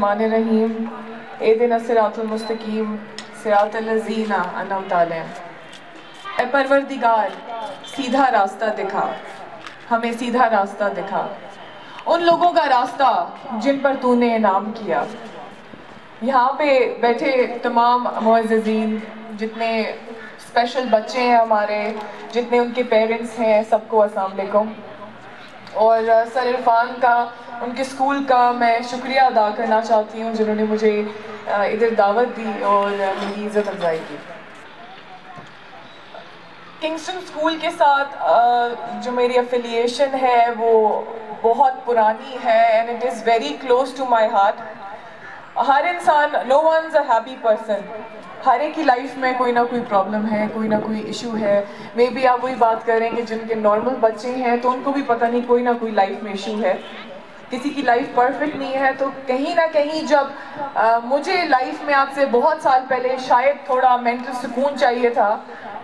الرحمن الرحیم اہدنا الصراط المستقیم صراط الذین انعمت علیہم۔ اے پروردگار سیدھا راستہ دکھا، ہمیں سیدھا راستہ دکھا، ان لوگوں کا راستہ جن پر تو نے انعام کیا۔ یہاں پہ بیٹھے تمام معززین، جتنے اسپیشل بچے ہیں ہمارے، جتنے ان کے پیرنٹس ہیں، سب کو السلام علیکم۔ اور سر عرفان کا، ان کے اسکول کا میں شکریہ ادا کرنا چاہتی ہوں جنہوں نے مجھے ادھر دعوت دی اور میری عزت افزائی کی۔ کنگسٹن اسکول کے ساتھ جو میری افیلیشن ہے وہ بہت پرانی ہے and it is very close to my heart. ہر انسان، no one's a happy person, ہر ایک کی لائف میں کوئی نہ کوئی پرابلم ہے، کوئی نہ کوئی ایشو ہے۔ مے بی آپ وہی بات کر رہے ہیں کہ جن کے نارمل بچے ہیں تو ان کو بھی پتہ نہیں کوئی نہ کوئی لائف میں ایشو ہے، کسی کی لائف پرفیکٹ نہیں ہے۔ تو کہیں نہ کہیں جب مجھے لائف میں آپ سے بہت سال پہلے شاید تھوڑا مینٹل سکون چاہیے تھا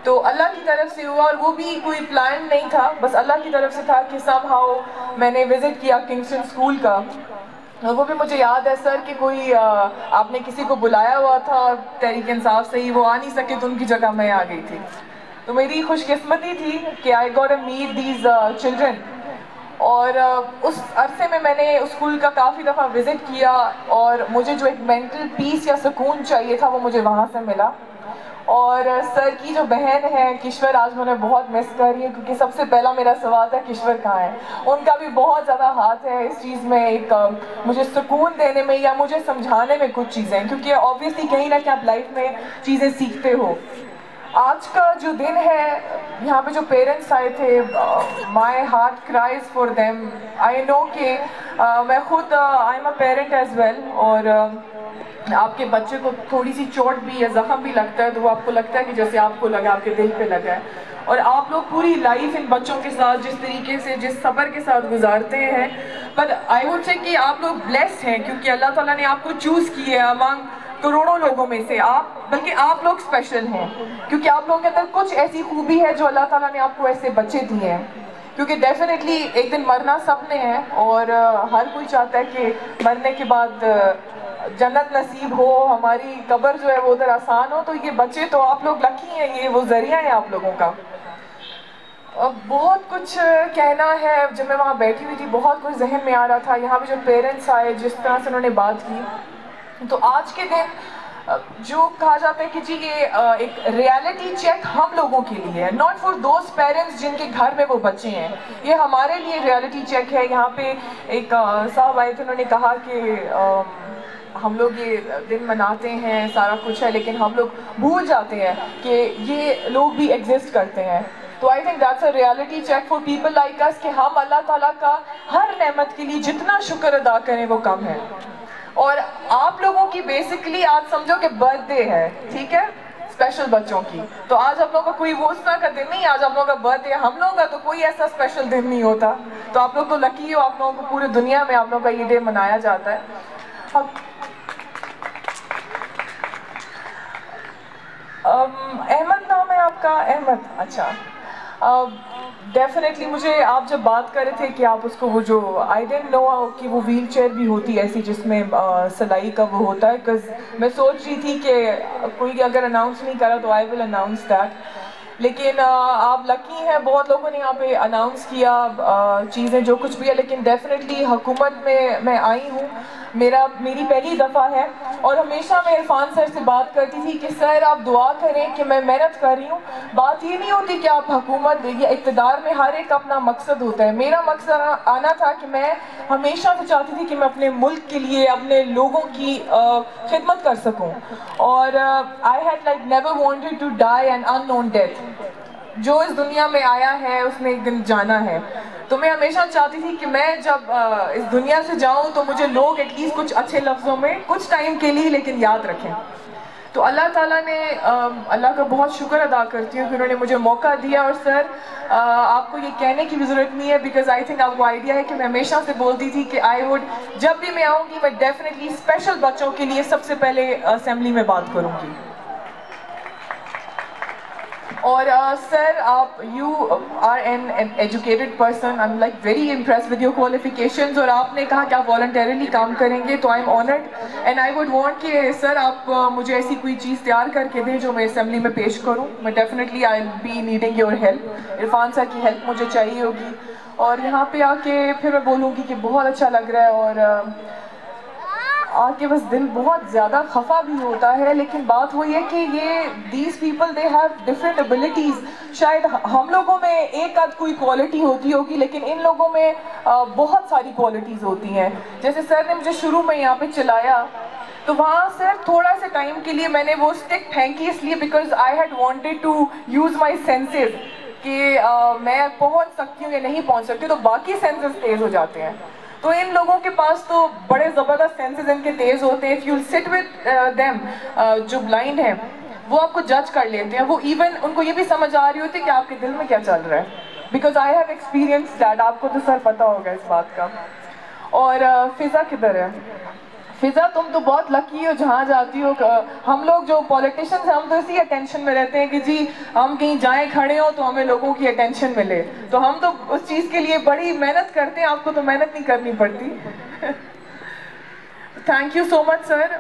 تو اللہ کی طرف سے ہوا، اور وہ بھی کوئی پلان نہیں تھا، بس اللہ کی طرف سے تھا کہ سم ہاؤ میں نے وزٹ کیا کنگسٹن اسکول کا۔ وہ بھی مجھے یاد ہے سر کہ کوئی آپ نے کسی کو بلایا ہوا تھا تحریک انصاف سے ہی، وہ آ نہیں سکے تو ان کی جگہ میں آ گئی تھی۔ تو میری خوش قسمتی تھی کہ I got to meet these children, اور اس عرصے میں نے اسکول کا کافی دفعہ وزٹ کیا اور مجھے جو ایک مینٹل پیس یا سکون چاہیے تھا وہ مجھے وہاں سے ملا۔ اور سر کی جو بہن ہے کشور، آج میں انہیں بہت مس کر رہی ہوں کیونکہ سب سے پہلا میرا سوال تھا کشور کہاں ہے۔ ان کا بھی بہت زیادہ ہاتھ ہے اس چیز میں، ایک مجھے سکون دینے میں یا مجھے سمجھانے میں کچھ چیزیں، کیونکہ آبویسلی کہیں نہ کہیں آپ لائف میں چیزیں سیکھتے ہو۔ آج کا جو دن ہے، یہاں پہ جو پیرنٹس آئے تھے، my heart cries for them. I know کہ میں خود I am a parent as well, اور آپ کے بچے کو تھوڑی سی چوٹ بھی یا زخم بھی لگتا ہے تو وہ آپ کو لگتا ہے کہ جیسے آپ کو لگا، آپ کے دل پہ لگا ہے۔ اور آپ لوگ پوری لائف ان بچوں کے ساتھ جس طریقے سے، جس صبر کے ساتھ گزارتے ہیں، پر آئی وڈ سے کہ آپ لوگ بلیسڈ ہیں کیونکہ اللہ تعالیٰ نے آپ کو چوز کی ہے امانگ کروڑوں لوگوں میں سے، بلکہ آپ لوگ اسپیشل ہیں کیونکہ آپ لوگوں کے اندر کچھ ایسی خوبی ہے جو اللہ تعالیٰ نے آپ کو ایسے بچے دیے ہیں۔ کیونکہ ڈیفینیٹلی ایک دن مرنا سب نے ہے، اور ہر کوئی چاہتا ہے کہ مرنے کے بعد جنت نصیب ہو، ہماری قبر جو ہے وہ ادھر آسان ہو۔ تو یہ بچے تو آپ لوگ لکی ہیں، یہ وہ ذریعہ ہیں آپ لوگوں کا۔ بہت کچھ کہنا ہے، جب میں وہاں بیٹھی ہوئی تھی بہت کچھ ذہن میں آ رہا تھا۔ یہاں پہ جو پیرنٹس آئے، جس طرح سے انہوں نے بات کی، تو آج کے دن جو کہا جاتا ہے کہ جی یہ ایک ریالٹی چیک ہم لوگوں کے لیے ہے، ناٹ فار دوز پیرنٹس جن کے گھر میں وہ بچے ہیں، یہ ہمارے لیے ریالٹی چیک ہے۔ یہاں پہ ایک صاحب آئے تھے، انہوں نے کہا کہ ہم لوگ یہ دن مناتے ہیں، سارا کچھ ہے، لیکن ہم لوگ بھول جاتے ہیں کہ یہ لوگ بھی ایگزسٹ کرتے ہیں۔ تو I think that's a reality check for people like us کہ ہم اللہ تعالیٰ کا ہر نعمت کے لیے جتنا شکر ادا کریں وہ کم ہے۔ اور آپ لوگوں کی بیسکلی آج سمجھو کہ برتھ ڈے ہے، ٹھیک ہے، اسپیشل بچوں کی، تو آج آپ لوگوں کا کوئی وہ اس طرح کا دن نہیں، آج آپ لوگوں کا برتھ ڈے ہے۔ ہم لوگوں کا تو کوئی ایسا اسپیشل دن نہیں ہوتا، تو آپ لوگ تو لکی ہو، آپ لوگوں کو پورے دنیا میں آپ لوگوں کا یہ ڈے منایا جاتا ہے۔ احمد نام ہے آپ کا؟ احمد، اچھا۔ ڈیفینیٹلی مجھے آپ جب بات کر رہے تھے کہ آپ اس کو وہ جو آئی ڈنٹ نو کہ وہ ویل چیئر بھی ہوتی ہے ایسی جس میں سلائی کا وہ ہوتا ہے، کز میں سوچ رہی تھی کہ کوئی اگر اناؤنس نہیں کرا تو آئی ول اناؤنس دیٹ، لیکن آپ لکی ہیں، بہت لوگوں نے یہاں پہ اناؤنس کیا چیزیں جو کچھ بھی ہے، لیکن ڈیفینیٹلی حکومت میں آئی ہوں، میری پہلی دفعہ ہے، اور ہمیشہ میں عرفان سر سے بات کرتی تھی کہ سر آپ دعا کریں کہ میں محنت کر رہی ہوں۔ بات یہ نہیں ہوتی کہ آپ حکومت یا اقتدار میں، ہر ایک اپنا مقصد ہوتا ہے۔ میرا مقصد آنا تھا کہ میں ہمیشہ سے چاہتی تھی کہ میں اپنے ملک کے لیے، اپنے لوگوں کی خدمت کر سکوں، اور I had like never wanted to die an unknown death۔ جو اس دنیا میں آیا ہے اس نے ایک دن جانا ہے، تو میں ہمیشہ چاہتی تھی کہ میں جب اس دنیا سے جاؤں تو مجھے لوگ ایٹ لیسٹ کچھ اچھے لفظوں میں کچھ ٹائم کے لیے لیکن یاد رکھیں۔ تو اللہ تعالیٰ نے، اللہ کا بہت شکر ادا کرتی ہوں کہ انہوں نے مجھے موقع دیا۔ اور سر آپ کو یہ کہنے کی بھی ضرورت نہیں ہے، بیکاز آئی تھنک آپ کو آئیڈیا ہے کہ میں ہمیشہ سے بولتی تھی کہ آئی وڈ، جب بھی میں آؤں گی میں ڈیفینیٹلی اسپیشل بچوں کے لیے سب سے پہلے اسمبلی میں بات کروں گی۔ اور سر آپ you are an educated person, I am like very impress with your qualifications, اور آپ نے کہا کہ آپ والنٹیرلی کام کریں گے, تو I am honoured and I would want کہ سر آپ مجھے ایسی کوئی چیز تیار کر کے دیں جو میں اسمبلی میں پیش کروں. میں definitely I will be needing your help, Irfan sir کی ہیلپ مجھے چاہیے ہوگی. اور یہاں پہ آ کے پھر میں بولوں گی کہ بہت اچھا لگ رہا ہے, اور آ کے بس دل بہت زیادہ خفا بھی ہوتا ہے, لیکن بات وہی ہے کہ یہ these people they have different abilities. شاید ہم لوگوں میں ایک آدھ کوئی کوالٹی ہوتی ہوگی, لیکن ان لوگوں میں بہت ساری کوالٹیز ہوتی ہیں. جیسے سر نے مجھے شروع میں یہاں پہ چلایا, تو وہاں سر تھوڑا سے ٹائم کے لیے میں نے وہ اسٹک پھینکی, اس لیے because I had wanted to use my senses کہ میں پہنچ سکتی ہوں یا نہیں پہنچ سکتی, تو باقی سینسز تیز ہو جاتے ہیں. تو ان لوگوں کے پاس تو بڑے زبردست سینسز ان کے تیز ہوتے ہیں. If you sit with them, جو بلائنڈ ہیں وہ آپ کو جج کر لیتے ہیں, وہ ایون ان کو یہ بھی سمجھ آ رہی ہوتی ہے کہ آپ کے دل میں کیا چل رہا ہے, because I have experience that. آپ کو تو سر پتہ ہوگا اس بات کا. اور فضا کدھر ہے؟ فضا تم تو بہت لکی ہو جہاں جاتی ہو. ہم لوگ جو پولیٹیشنز ہیں ہم تو اسی اٹینشن میں رہتے ہیں کہ جی ہم کہیں جائیں کھڑے ہوں تو ہمیں لوگوں کی اٹینشن ملے, تو ہم تو اس چیز کے لیے بڑی محنت کرتے ہیں, آپ کو تو محنت نہیں کرنی پڑتی. تھینک یو سو مچ سر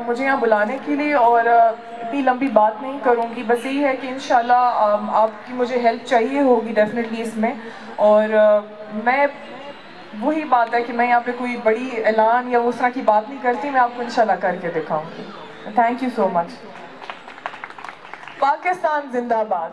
مجھے یہاں بلانے کے لیے, اور اتنی لمبی بات نہیں کروں گی, بس یہی ہے کہ انشاءاللہ آپ کی مجھے ہیلپ چاہیے ہوگی ڈیفینیٹلی اس میں. اور میں وہی بات ہے کہ میں یہاں پہ کوئی بڑی اعلان یا اس طرح کی بات نہیں کرتی, میں آپ کو انشاءاللہ کر کے دکھاؤں گی. تھینک یو سو مچ. پاکستان زندہ باد.